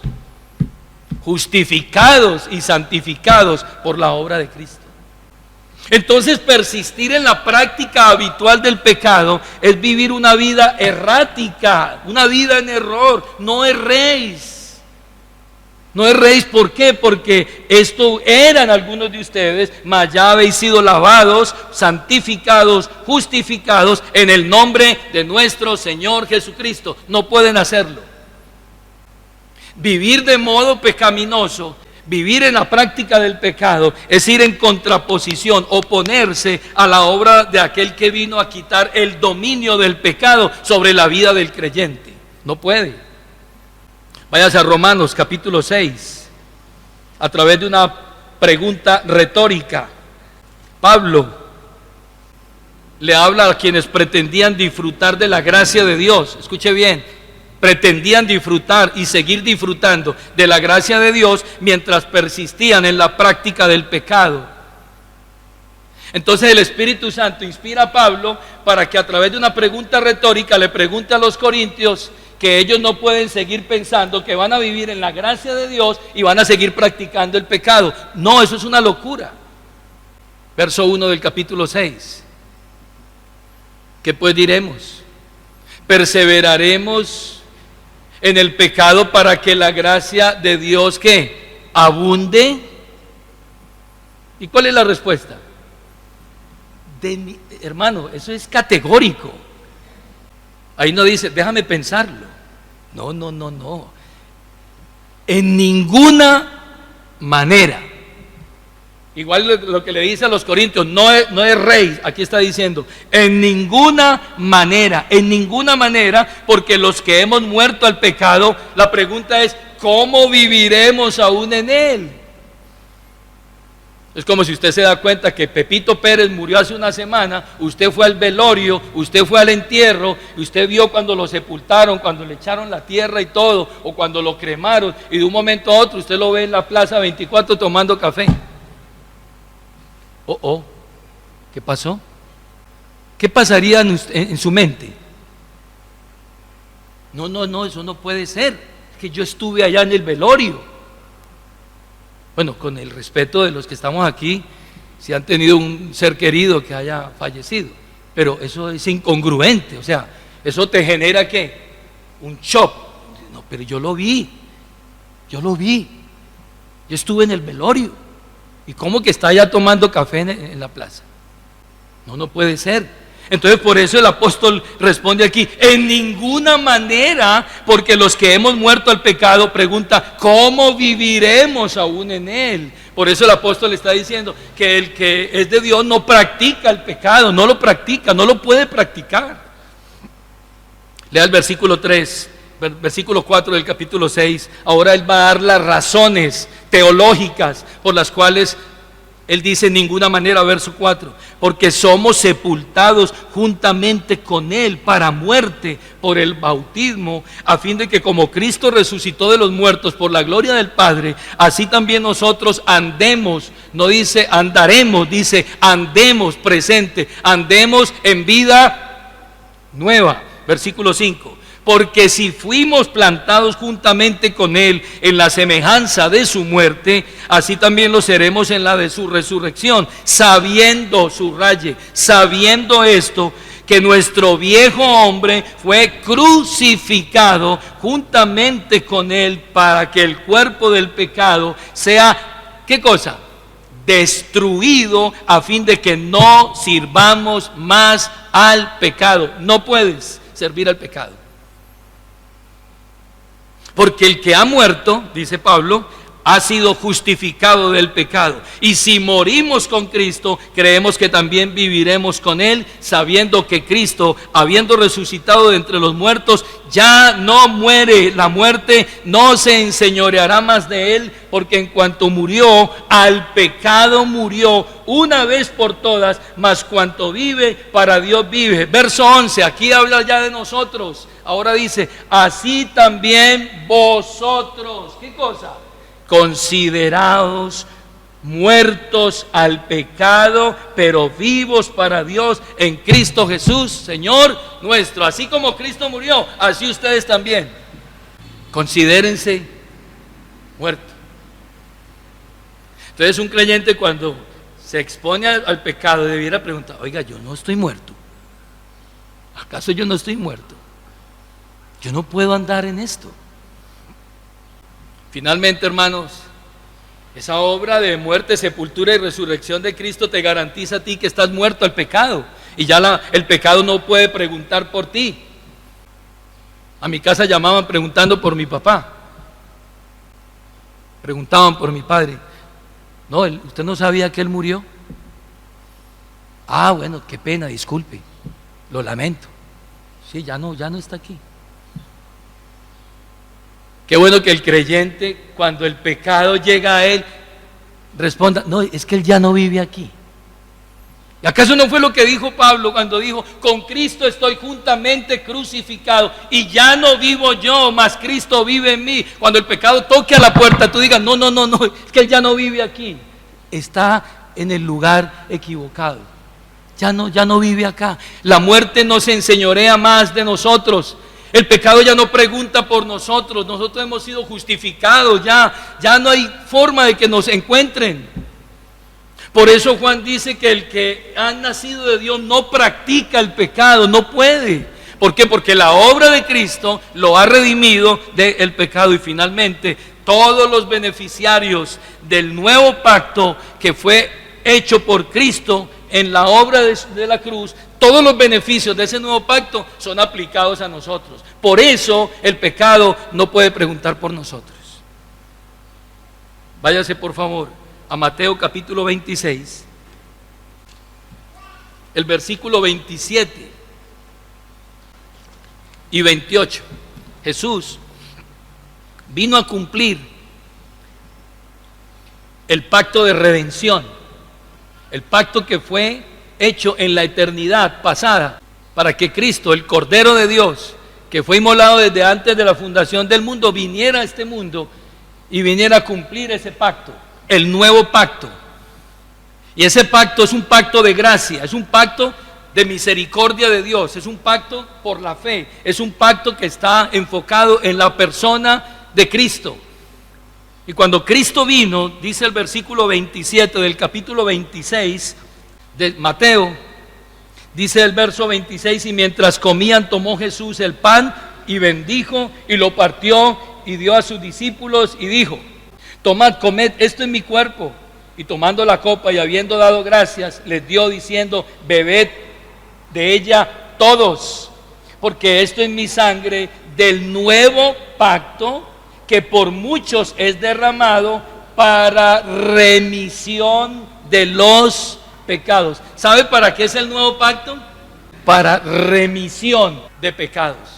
justificados y santificados por la obra de Cristo. Entonces, persistir en la práctica habitual del pecado es vivir una vida errática, una vida en error. No erréis. ¿Por qué? Porque esto eran algunos de ustedes, mas ya habéis sido lavados, santificados, justificados en el nombre de nuestro Señor Jesucristo. No pueden hacerlo. Vivir de modo pecaminoso, vivir en la práctica del pecado, es ir en contraposición, oponerse a la obra de aquel que vino a quitar el dominio del pecado sobre la vida del creyente. No puede. Váyase a Romanos capítulo 6, a través de una pregunta retórica. Pablo le habla a quienes pretendían disfrutar de la gracia de Dios. Escuche bien: pretendían disfrutar y seguir disfrutando de la gracia de Dios mientras persistían en la práctica del pecado. Entonces el Espíritu Santo inspira a Pablo para que a través de una pregunta retórica le pregunte a los corintios que ellos no pueden seguir pensando que van a vivir en la gracia de Dios y van a seguir practicando el pecado. No, eso es una locura. Verso 1 del capítulo 6. ¿Qué pues diremos? ¿Perseveraremos en el pecado para que la gracia de Dios ¿qué? Abunde? ¿Y cuál es la respuesta? Hermano, eso es categórico. Ahí no dice, déjame pensarlo. No. En ninguna manera. Igual lo que le dice a los corintios, no es rey, aquí está diciendo, en ninguna manera, porque los que hemos muerto al pecado, la pregunta es, ¿cómo viviremos aún en él? Es como si usted se da cuenta que Pepito Pérez murió hace una semana, usted fue al velorio, usted fue al entierro, usted vio cuando lo sepultaron, cuando le echaron la tierra y todo, o cuando lo cremaron, y de un momento a otro usted lo ve en la plaza 24 tomando café. ¿Qué pasó? ¿Qué pasaría en su mente? No, eso no puede ser, es que yo estuve allá en el velorio. Bueno, con el respeto de los que estamos aquí, si han tenido un ser querido que haya fallecido, pero eso es incongruente, o sea, eso te genera ¿qué? Un shock. No, pero yo lo vi, yo estuve en el velorio, y ¿cómo que está allá tomando café en la plaza? No puede ser. Entonces por eso el apóstol responde aquí, en ninguna manera, porque los que hemos muerto al pecado, pregunta, ¿cómo viviremos aún en él? Por eso el apóstol está diciendo que el que es de Dios no practica el pecado, no lo practica, no lo puede practicar. Lea el versículo 3, versículo 4 del capítulo 6, ahora él va a dar las razones teológicas por las cuales él dice en ninguna manera, verso 4, porque somos sepultados juntamente con él para muerte por el bautismo, a fin de que como Cristo resucitó de los muertos por la gloria del Padre, así también nosotros andemos, no dice andaremos, dice andemos presente, andemos en vida nueva. Versículo 5. Porque si fuimos plantados juntamente con él en la semejanza de su muerte, así también lo seremos en la de su resurrección, sabiendo, subraye, sabiendo esto, que nuestro viejo hombre fue crucificado juntamente con él para que el cuerpo del pecado sea, ¿qué cosa? Destruido, a fin de que no sirvamos más al pecado. No puedes servir al pecado. Porque el que ha muerto, dice Pablo, ha sido justificado del pecado. Y si morimos con Cristo, creemos que también viviremos con él, sabiendo que Cristo, habiendo resucitado de entre los muertos, ya no muere. La muerte no se enseñoreará más de él, porque en cuanto murió, al pecado murió una vez por todas, mas cuanto vive, para Dios vive. Verso 11, aquí habla ya de nosotros. Ahora dice, así también vosotros, ¿qué cosa? Considerados muertos al pecado, pero vivos para Dios en Cristo Jesús, Señor nuestro. Así como Cristo murió, así ustedes también. Considérense muertos. Entonces un creyente cuando se expone al pecado debiera preguntar, oiga, yo no estoy muerto. ¿Acaso yo no estoy muerto? Yo no puedo andar en esto. Finalmente, hermanos, esa obra de muerte, sepultura y resurrección de Cristo te garantiza a ti que estás muerto al pecado. Y ya el pecado no puede preguntar por ti. A mi casa llamaban preguntando por mi papá. Preguntaban por mi padre. No, ¿usted no sabía que él murió? Ah, bueno, qué pena, disculpe. Lo lamento. Sí, ya no está aquí. Qué bueno que el creyente, cuando el pecado llega a él, responda, no, es que él ya no vive aquí. ¿Y acaso no fue lo que dijo Pablo cuando dijo, con Cristo estoy juntamente crucificado y ya no vivo yo, mas Cristo vive en mí? Cuando el pecado toque a la puerta, tú digas, no, es que él ya no vive aquí. Está en el lugar equivocado. Ya no vive acá. La muerte no se enseñorea más de nosotros. El pecado ya no pregunta por nosotros. Nosotros hemos sido justificados. Ya no hay forma de que nos encuentren. Por eso Juan dice que el que ha nacido de Dios no practica el pecado, no puede. ¿Por qué? Porque la obra de Cristo lo ha redimido del pecado. Y finalmente, todos los beneficiarios del nuevo pacto que fue hecho por Cristo en la obra de la cruz, todos los beneficios de ese nuevo pacto son aplicados a nosotros. Por eso el pecado no puede preguntar por nosotros. Váyase por favor a Mateo capítulo 26, el versículo 27 y 28. Jesús vino a cumplir el pacto de redención, el pacto que fue hecho en la eternidad pasada, para que Cristo, el Cordero de Dios, que fue inmolado desde antes de la fundación del mundo, viniera a este mundo y viniera a cumplir ese pacto, el nuevo pacto. Y ese pacto es un pacto de gracia, es un pacto de misericordia de Dios, es un pacto por la fe, es un pacto que está enfocado en la persona de Cristo. Y cuando Cristo vino, dice el versículo 27 del capítulo 26 de Mateo, dice el verso 26: y mientras comían tomó Jesús el pan y bendijo y lo partió y dio a sus discípulos y dijo: tomad, comed, esto es mi cuerpo. Y tomando la copa y habiendo dado gracias, les dio diciendo: bebed de ella todos, porque esto es mi sangre del nuevo pacto, que por muchos es derramado para remisión de los pecados. ¿Sabe para qué es el nuevo pacto? Para remisión de pecados,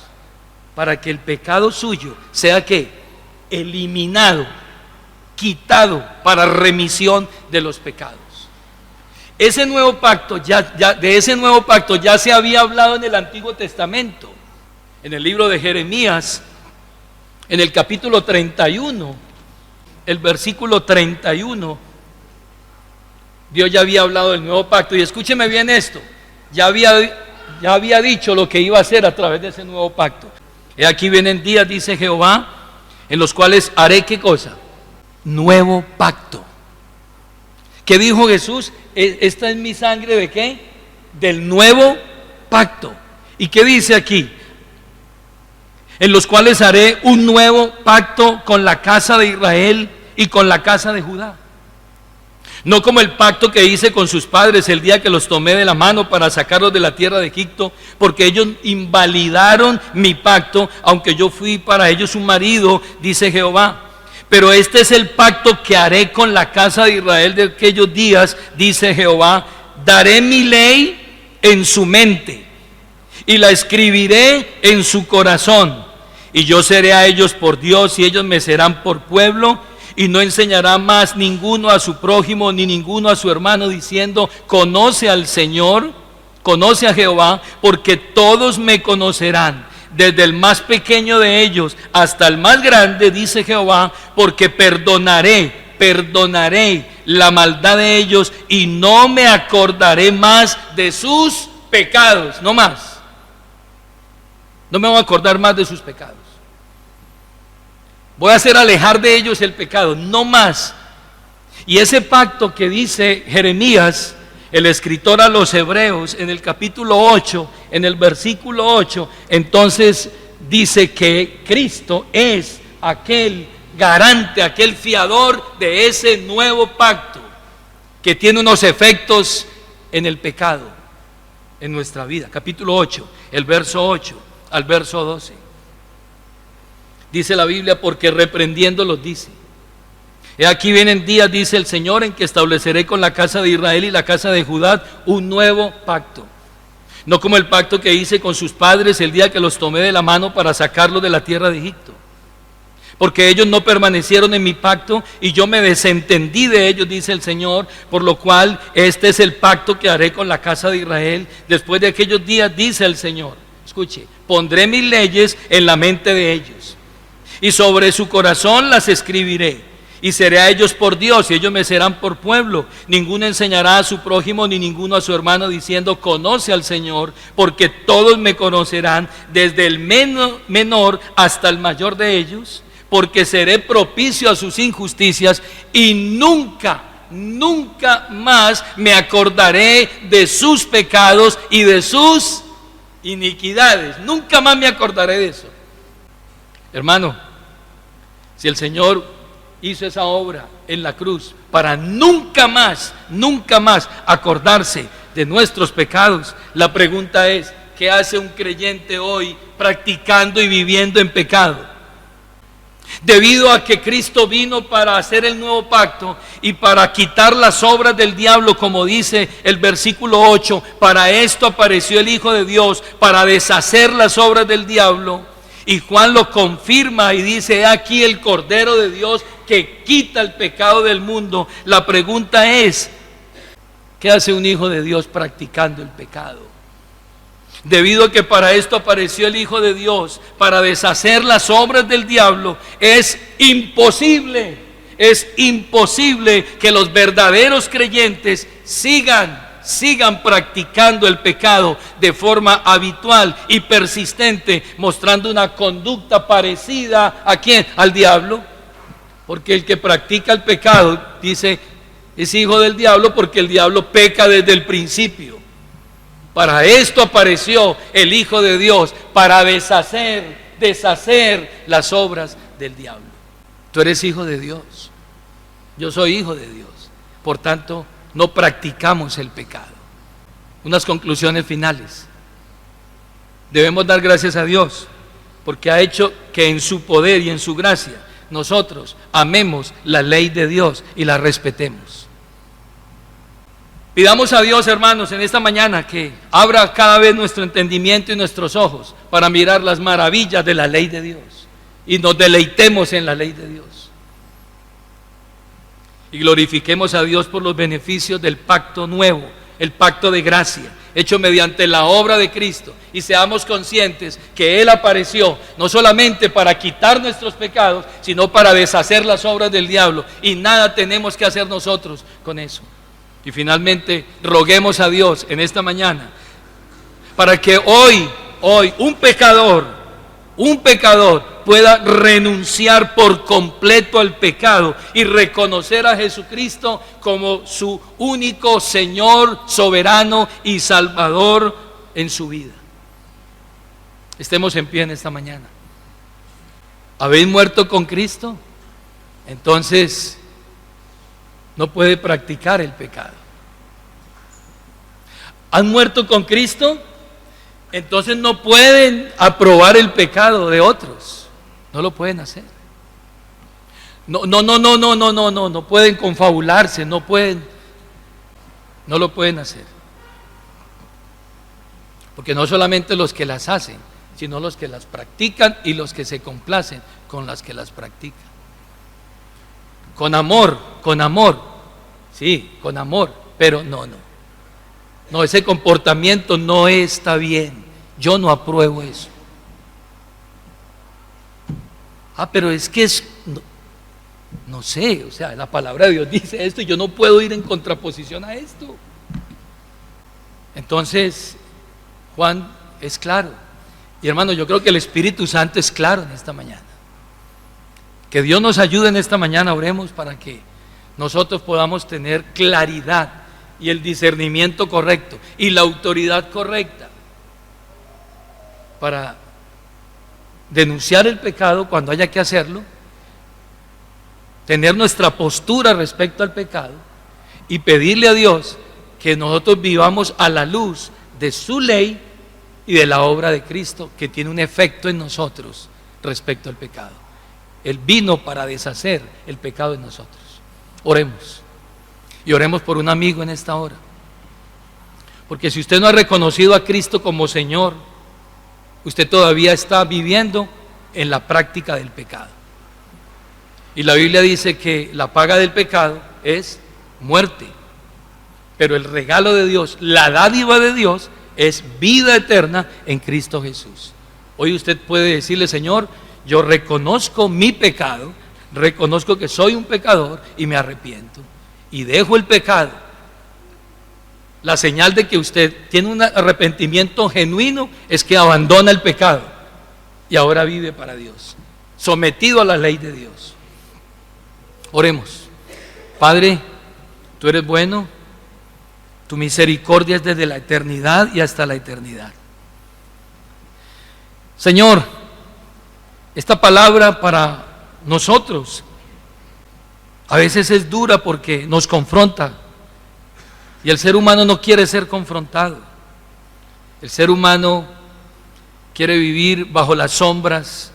para que el pecado suyo sea ¿qué? Eliminado, quitado, para remisión de los pecados. Ese nuevo pacto, de ese nuevo pacto ya se había hablado en el Antiguo Testamento, en el libro de Jeremías, en el capítulo 31, el versículo 31. Dios ya había hablado del nuevo pacto, y escúcheme bien esto, ya había dicho lo que iba a hacer a través de ese nuevo pacto. He aquí vienen días, dice Jehová, en los cuales haré ¿qué cosa? Nuevo pacto. ¿Qué dijo Jesús? Esta es mi sangre ¿de qué? Del nuevo pacto. ¿Y qué dice aquí? En los cuales haré un nuevo pacto con la casa de Israel y con la casa de Judá. No como el pacto que hice con sus padres el día que los tomé de la mano para sacarlos de la tierra de Egipto, porque ellos invalidaron mi pacto, aunque yo fui para ellos un marido, dice Jehová. Pero este es el pacto que haré con la casa de Israel de aquellos días, dice Jehová: daré mi ley en su mente y la escribiré en su corazón, y yo seré a ellos por Dios y ellos me serán por pueblo. Y no enseñará más ninguno a su prójimo ni ninguno a su hermano diciendo: conoce al Señor, conoce a Jehová, porque todos me conocerán, desde el más pequeño de ellos hasta el más grande, dice Jehová, porque perdonaré la maldad de ellos y no me acordaré más de sus pecados. No más. No me voy a acordar más de sus pecados. Voy a hacer alejar de ellos el pecado, no más. Y ese pacto que dice Jeremías, el escritor a los Hebreos, en el capítulo 8, en el versículo 8, entonces dice que Cristo es aquel garante, aquel fiador de ese nuevo pacto, que tiene unos efectos en el pecado, en nuestra vida. Capítulo 8, el verso 8 al verso 12. Dice la Biblia: porque reprendiéndolos dice: he aquí vienen días, dice el Señor, en que estableceré con la casa de Israel y la casa de Judá un nuevo pacto, no como el pacto que hice con sus padres el día que los tomé de la mano para sacarlos de la tierra de Egipto. Porque ellos no permanecieron en mi pacto y yo me desentendí de ellos, dice el Señor, por lo cual este es el pacto que haré con la casa de Israel después de aquellos días, dice el Señor. Escuche: pondré mis leyes en la mente de ellos y sobre su corazón las escribiré, Y seré a ellos por Dios, y ellos me serán por pueblo. Ninguno enseñará a su prójimo, ni ninguno a su hermano, diciendo, conoce al Señor, porque todos me conocerán, desde el menor hasta el mayor de ellos, porque seré propicio a sus injusticias, y nunca más me acordaré de sus pecados y de sus iniquidades. Nunca más me acordaré de eso. Hermano, si el Señor hizo esa obra en la cruz para nunca más acordarse de nuestros pecados, la pregunta es, ¿qué hace un creyente hoy practicando y viviendo en pecado? Debido a que Cristo vino para hacer el nuevo pacto y para quitar las obras del diablo, como dice el versículo 8, para esto apareció el Hijo de Dios, para deshacer las obras del diablo. Y Juan lo confirma y dice, he aquí el Cordero de Dios que quita el pecado del mundo. La pregunta es, ¿qué hace un hijo de Dios practicando el pecado? Debido a que para esto apareció el Hijo de Dios, para deshacer las obras del diablo, es imposible que los verdaderos creyentes sigan practicando el pecado de forma habitual y persistente, mostrando una conducta parecida ¿a quién? Al diablo. Porque el que practica el pecado, dice, es hijo del diablo, porque el diablo peca desde el principio. Para esto apareció el Hijo de Dios, para deshacer las obras del diablo. Tú eres hijo de Dios, yo soy hijo de Dios, por tanto no practicamos el pecado. Unas conclusiones finales. Debemos dar gracias a Dios, porque ha hecho que en su poder y en su gracia nosotros amemos la ley de Dios y la respetemos. Pidamos a Dios, hermanos, en esta mañana que abra cada vez nuestro entendimiento y nuestros ojos para mirar las maravillas de la ley de Dios y nos deleitemos en la ley de Dios. Y glorifiquemos a Dios por los beneficios del pacto nuevo, el pacto de gracia, hecho mediante la obra de Cristo, y seamos conscientes que Él apareció no solamente para quitar nuestros pecados, sino para deshacer las obras del diablo, y nada tenemos que hacer nosotros con eso. Y finalmente roguemos a Dios en esta mañana para que hoy un pecador pueda renunciar por completo al pecado y reconocer a Jesucristo como su único Señor, soberano y Salvador en su vida. Estemos en pie en esta mañana. ¿Habéis muerto con Cristo? Entonces no puede practicar el pecado. ¿Han muerto con Cristo? Entonces no pueden aprobar el pecado de otros. No lo pueden hacer. No pueden confabularse, no lo pueden hacer. Porque no solamente los que las hacen, sino los que las practican y los que se complacen con las que las practican. Con amor, sí, con amor, pero no, ese comportamiento no está bien, yo no apruebo eso. Pero es que no sé, o sea, la palabra de Dios dice esto y yo no puedo ir en contraposición a esto. Entonces, Juan es claro, y hermano, yo creo que el Espíritu Santo es claro en esta mañana. Que Dios nos ayude en esta mañana, oremos para que nosotros podamos tener claridad y el discernimiento correcto y la autoridad correcta para denunciar el pecado cuando haya que hacerlo, tener nuestra postura respecto al pecado y pedirle a Dios que nosotros vivamos a la luz de su ley y de la obra de Cristo, que tiene un efecto en nosotros respecto al pecado. Él vino para deshacer el pecado en nosotros. Oremos. Y oremos por un amigo en esta hora. Porque si usted no ha reconocido a Cristo como Señor, usted todavía está viviendo en la práctica del pecado. Y la Biblia dice que la paga del pecado es muerte. Pero el regalo de Dios, la dádiva de Dios, es vida eterna en Cristo Jesús. Hoy usted puede decirle: Señor, yo reconozco mi pecado, reconozco que soy un pecador y me arrepiento y dejo el pecado. La señal de que usted tiene un arrepentimiento genuino es que abandona el pecado y ahora vive para Dios, sometido a la ley de Dios. Oremos. Padre, tú eres bueno, tu misericordia es desde la eternidad y hasta la eternidad. Señor, esta palabra para nosotros a veces es dura porque nos confronta y el ser humano no quiere ser confrontado. El ser humano quiere vivir bajo las sombras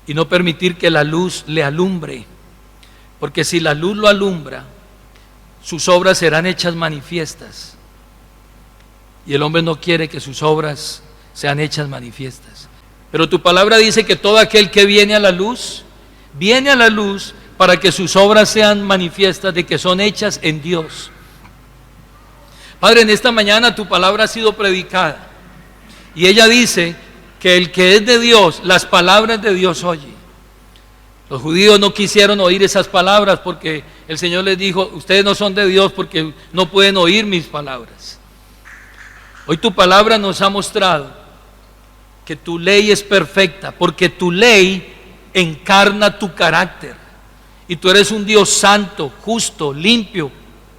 y no permitir que la luz le alumbre, porque si la luz lo alumbra, sus obras serán hechas manifiestas y el hombre no quiere que sus obras sean hechas manifiestas. Pero tu palabra dice que todo aquel que viene a la luz para que sus obras sean manifiestas, de que son hechas en Dios. Padre, en esta mañana tu palabra ha sido predicada y ella dice que el que es de Dios, las palabras de Dios oye. Los judíos no quisieron oír esas palabras porque el Señor les dijo: ustedes no son de Dios porque no pueden oír mis palabras. Hoy tu palabra nos ha mostrado que tu ley es perfecta, porque tu ley encarna tu carácter. Y tú eres un Dios santo, justo, limpio,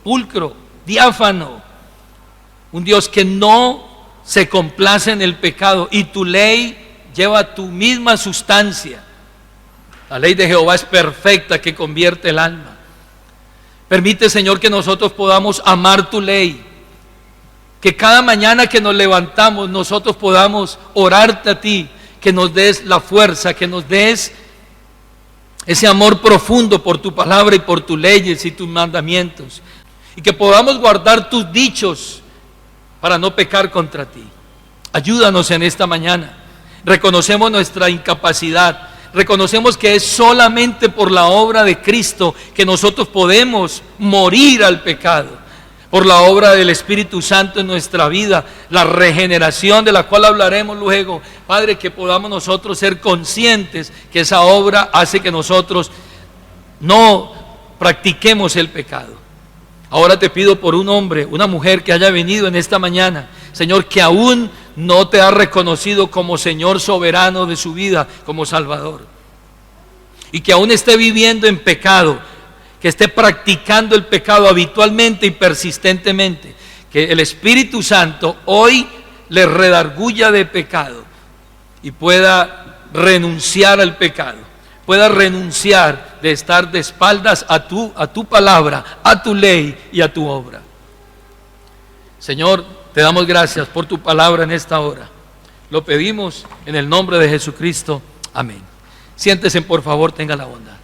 pulcro, diáfano. Un Dios que no se complace en el pecado. Y tu ley lleva tu misma sustancia. La ley de Jehová es perfecta, que convierte el alma. Permite, Señor, que nosotros podamos amar tu ley. Que cada mañana que nos levantamos nosotros podamos orarte a ti, que nos des la fuerza, que nos des ese amor profundo por tu palabra y por tus leyes y tus mandamientos, y que podamos guardar tus dichos para no pecar contra ti. Ayúdanos en esta mañana. Reconocemos nuestra incapacidad, reconocemos que es solamente por la obra de Cristo que nosotros podemos morir al pecado, por la obra del Espíritu Santo en nuestra vida, la regeneración de la cual hablaremos luego. Padre, que podamos nosotros ser conscientes que esa obra hace que nosotros no practiquemos el pecado. Ahora te pido por un hombre, una mujer que haya venido en esta mañana, Señor, que aún no te ha reconocido como Señor soberano de su vida, como Salvador, y que aún esté viviendo en pecado, que esté practicando el pecado habitualmente y persistentemente, que el Espíritu Santo hoy le redarguya de pecado y pueda renunciar al pecado, pueda renunciar de estar de espaldas a tu palabra, a tu ley y a tu obra. Señor, te damos gracias por tu palabra en esta hora. Lo pedimos en el nombre de Jesucristo. Amén. Siéntese, por favor, tenga la bondad.